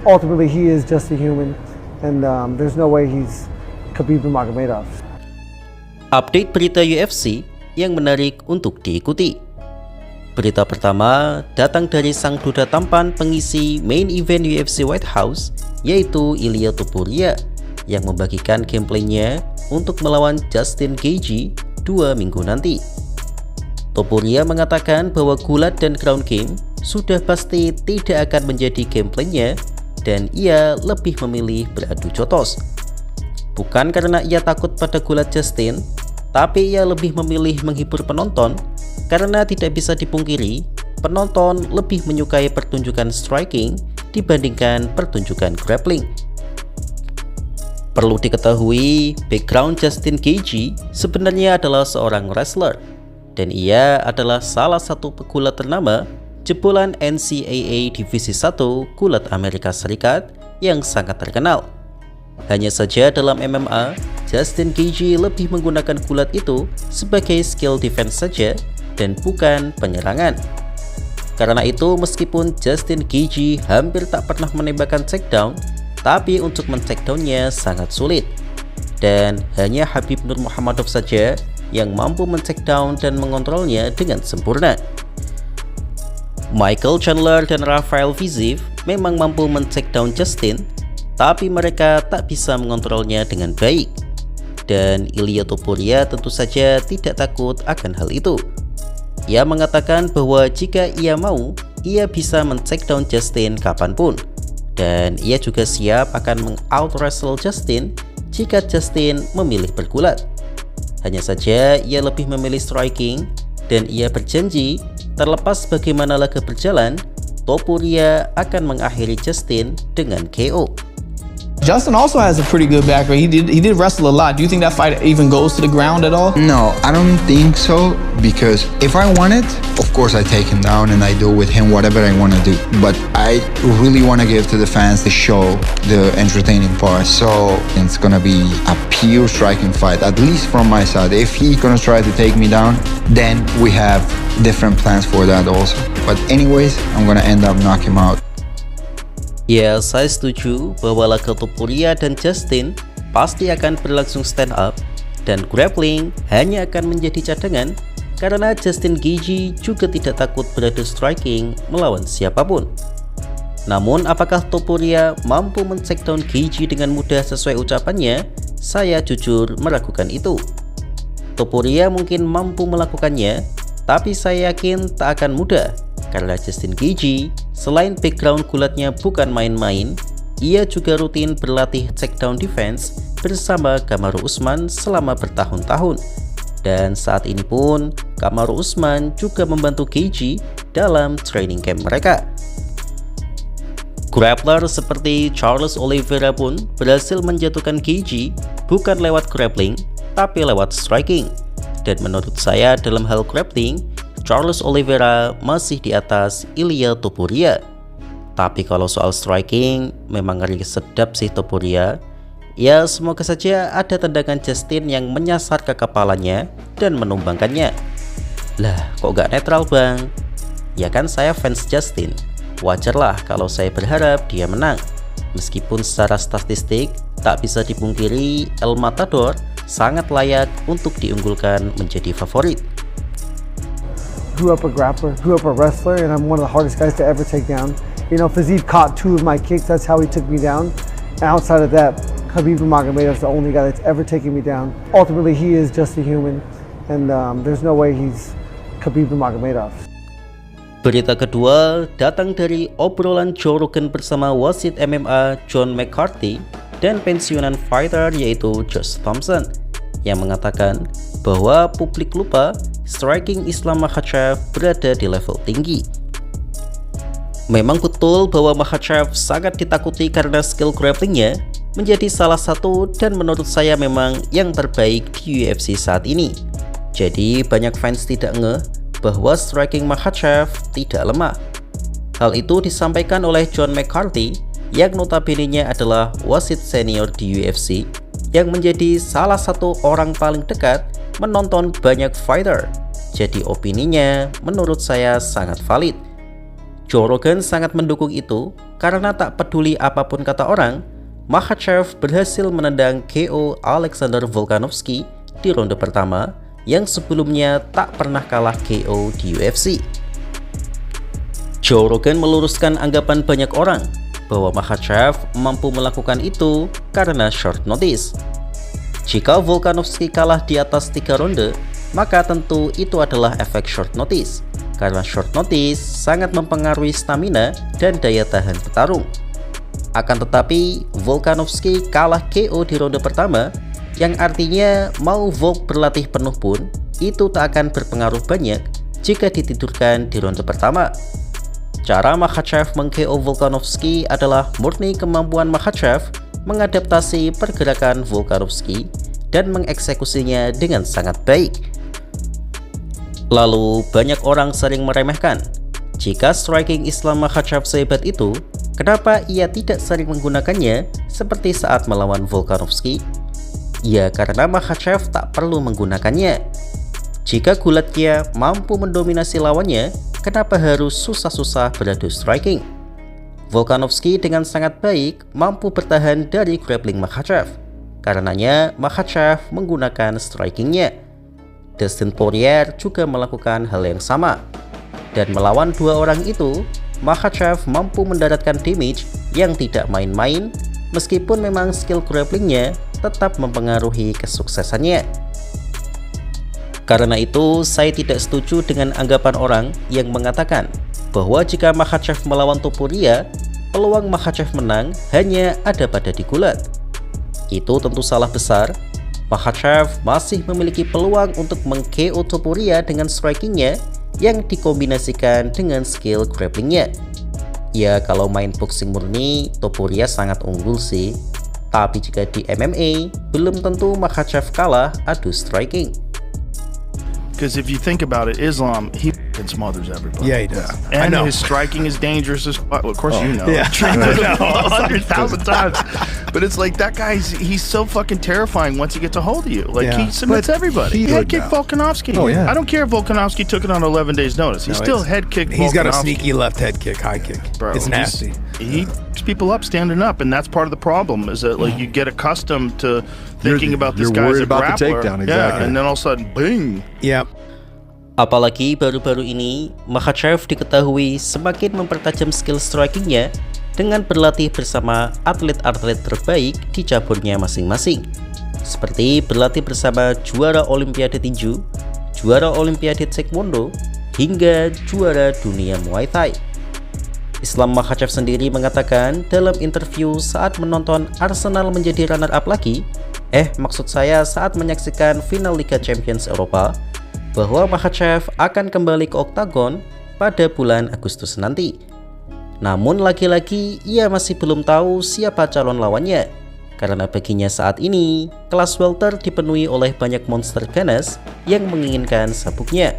ultimately he is just a human, and there's no way he's Khabib Nurmagomedov. Update berita UFC yang menarik untuk diikuti. Berita pertama datang dari sang duda tampan pengisi main event UFC White House, yaitu Ilia Topuria, yang membagikan gameplaynya untuk melawan Justin Gaethje 2 minggu nanti. Topuria mengatakan bahwa gulat dan ground game sudah pasti tidak akan menjadi gameplaynya dan ia lebih memilih beradu jotos. Bukan karena ia takut pada gulat Justin, tapi ia lebih memilih menghibur penonton karena tidak bisa dipungkiri penonton lebih menyukai pertunjukan striking dibandingkan pertunjukan grappling. Perlu diketahui, background Justin Gaethje sebenarnya adalah seorang wrestler, dan ia adalah salah satu pegulat ternama jebolan NCAA Divisi 1 gulat Amerika Serikat yang sangat terkenal. Hanya saja dalam MMA, Justin Gaethje lebih menggunakan gulat itu sebagai skill defense saja dan bukan penyerangan. Karena itu, meskipun Justin Gaethje hampir tak pernah menembakkan takedown, tapi untuk men-takedownnya sangat sulit. Dan hanya Khabib Nurmagomedov saja yang mampu men-takedown dan mengontrolnya dengan sempurna. Michael Chandler dan Rafael Fiziev memang mampu men-takedown Justin, tapi mereka tak bisa mengontrolnya dengan baik. Dan Ilia Topuria tentu saja tidak takut akan hal itu. Ia mengatakan bahwa jika ia mau, ia bisa men-takedown Justin kapanpun. Dan ia juga siap akan meng-out-wrestle Justin jika Justin memilih bergulat. Hanya saja ia lebih memilih striking, dan ia berjanji terlepas bagaimana laga berjalan, Topuria akan mengakhiri Justin dengan KO. Justin also has a pretty good background. He did wrestle a lot. Do you think that fight even goes to the ground at all? No, I don't think so, because if I want it, of course I take him down and I do with him whatever I want to do. But I really want to give to the fans the show, the entertaining part. So it's gonna be a pure striking fight, at least from my side. If he's gonna try to take me down, then we have different plans for that also. But anyways, I'm gonna end up knock him out. Ya, saya setuju bahwa laga Topuria dan Justin pasti akan berlangsung stand up, dan grappling hanya akan menjadi cadangan karena Justin Gaethje juga tidak takut beradu striking melawan siapapun. Namun apakah Topuria mampu men-takedown Gaethje dengan mudah sesuai ucapannya? Saya jujur meragukan itu. Topuria mungkin mampu melakukannya, tapi saya yakin tak akan mudah. Karena Justin Gaethje, selain background gulatnya bukan main-main, ia juga rutin berlatih takedown defense bersama Kamaru Usman selama bertahun-tahun. Dan saat ini pun, Kamaru Usman juga membantu Gaethje dalam training camp mereka. Grappler seperti Charles Oliveira pun berhasil menjatuhkan Gaethje bukan lewat grappling, tapi lewat striking. Dan menurut saya dalam hal grappling, Charles Oliveira masih di atas Ilia Topuria. Tapi kalau soal striking, memang ngeri sedap sih Topuria. Ya, semoga saja ada tendangan Justin yang menyasar ke kepalanya dan menumbangkannya. Lah, kok gak netral bang? Ya kan saya fans Justin. Wajarlah kalau saya berharap dia menang. Meskipun secara statistik, tak bisa dipungkiri El Matador sangat layak untuk diunggulkan menjadi favorit. Grew up a grappler, grew up a wrestler, and I'm one of the hardest guys to ever take down. You know, Fiziev caught 2 of my kicks, that's how he took me down. And outside of that, Khabib Nurmagomedov is the only guy that's ever taken me down. Ultimately, he is just a human, and there's no way he's Khabib Nurmagomedov. Berita kedua datang dari obrolan Joe Rogan bersama wasit MMA John McCarthy dan pensiunan fighter yaitu Josh Thompson, yang mengatakan bahwa publik lupa striking Islam Makhachev berada di level tinggi. Memang betul bahwa Makhachev sangat ditakuti karena skill grapplingnya menjadi salah satu dan menurut saya memang yang terbaik di UFC saat ini. Jadi banyak fans tidak ngeh bahwa striking Makhachev tidak lemah. Hal itu disampaikan oleh John McCarthy yang notabene-nya adalah wasit senior di UFC yang menjadi salah satu orang paling dekat menonton banyak fighter. Jadi opininya menurut saya sangat valid. Joe Rogan sangat mendukung itu karena tak peduli apapun kata orang, Makhachev berhasil menendang KO Alexander Volkanovski di ronde pertama yang sebelumnya tak pernah kalah KO di UFC. Joe Rogan meluruskan anggapan banyak orang bahwa Makhachev mampu melakukan itu karena short notice. Jika Volkanovski kalah di atas 3 ronde, maka tentu itu adalah efek short notice, karena short notice sangat mempengaruhi stamina dan daya tahan petarung. Akan tetapi, Volkanovski kalah KO di ronde pertama, yang artinya mau Volk berlatih penuh pun, itu tak akan berpengaruh banyak jika ditidurkan di ronde pertama. Cara Makhachev meng-KO Volkanovski adalah murni kemampuan Makhachev mengadaptasi pergerakan Volkanovski dan mengeksekusinya dengan sangat baik. Lalu banyak orang sering meremehkan, jika striking Islam Makhachev sehebat itu, kenapa ia tidak sering menggunakannya seperti saat melawan Volkanovski? Ya karena Makhachev tak perlu menggunakannya. Jika gulatnya mampu mendominasi lawannya, kenapa harus susah-susah beradu striking? Volkanovski dengan sangat baik mampu bertahan dari grappling Makhachev. Karenanya Makhachev menggunakan strikingnya. Dustin Poirier juga melakukan hal yang sama. Dan melawan dua orang itu, Makhachev mampu mendaratkan damage yang tidak main-main, meskipun memang skill grapplingnya tetap mempengaruhi kesuksesannya. Karena itu, saya tidak setuju dengan anggapan orang yang mengatakan bahwa jika Makhachev melawan Topuria, peluang Makhachev menang hanya ada pada di gulat. Itu tentu salah besar. Makhachev masih memiliki peluang untuk meng-KO Topuria dengan strikingnya yang dikombinasikan dengan skill grapplingnya. Ya kalau main boxing murni, Topuria sangat unggul sih. Tapi jika di MMA, belum tentu Makhachev kalah adu striking. Because if you think about it, Islam, he smothers everybody. Yeah, he does. And his striking is dangerous as fuck. Well, of course you know. Yeah. Trained with him 100,000 times. But it's like that he's so fucking terrifying once he gets a hold of you. Like he submits everybody. He head kicked Volkanovski. Oh, yeah. I don't care if Volkanovski took it on 11 days notice. He still head kicked Volkanovski. He's got a sneaky left head kick, high kick. Bro, it's nasty. He picks people up standing up, and that's part of the problem is that like you get accustomed to thinking about this guy's a about grappler. the takedown, exactly. Yeah, and then all of a sudden, bing. Yep. Apalagi baru-baru ini, Makhachev diketahui semakin mempertajam skill strikingnya dengan berlatih bersama atlet-atlet terbaik di caburnya masing-masing. Seperti berlatih bersama juara Olimpiade tinju, juara Olimpiade Taekwondo, hingga juara dunia Muay Thai. Islam Makhachev sendiri mengatakan dalam interview saat menonton Arsenal menjadi runner-up lagi, maksud saya saat menyaksikan final Liga Champions Eropa, bahwa Makhachev akan kembali ke oktagon pada bulan Agustus nanti. Namun lagi-lagi ia masih belum tahu siapa calon lawannya, karena baginya saat ini kelas welter dipenuhi oleh banyak monster ganas yang menginginkan sabuknya.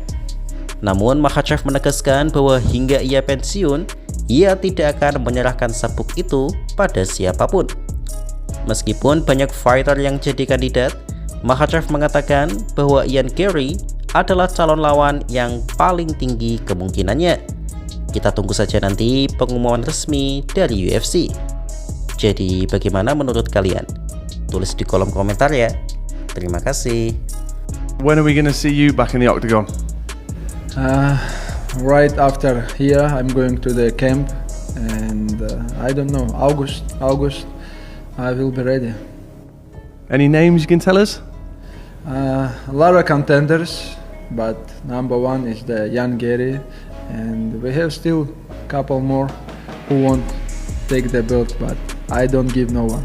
Namun Makhachev menegaskan bahwa hingga ia pensiun, ia tidak akan menyerahkan sabuk itu pada siapapun. Meskipun banyak fighter yang jadi kandidat, Makhachev mengatakan bahwa Ian Garry adalah calon lawan yang paling tinggi kemungkinannya. Kita tunggu saja nanti pengumuman resmi dari UFC. Jadi bagaimana menurut kalian? Tulis di kolom komentar ya. Terima kasih. When are we going to see you back in the octagon? Right after here, I'm going to the camp, and I don't know, August, I will be ready. Any names you can tell us? A lot of contenders, but number one is the Ian Garry, and we have still a couple more who won't take the belt, but I don't give no one.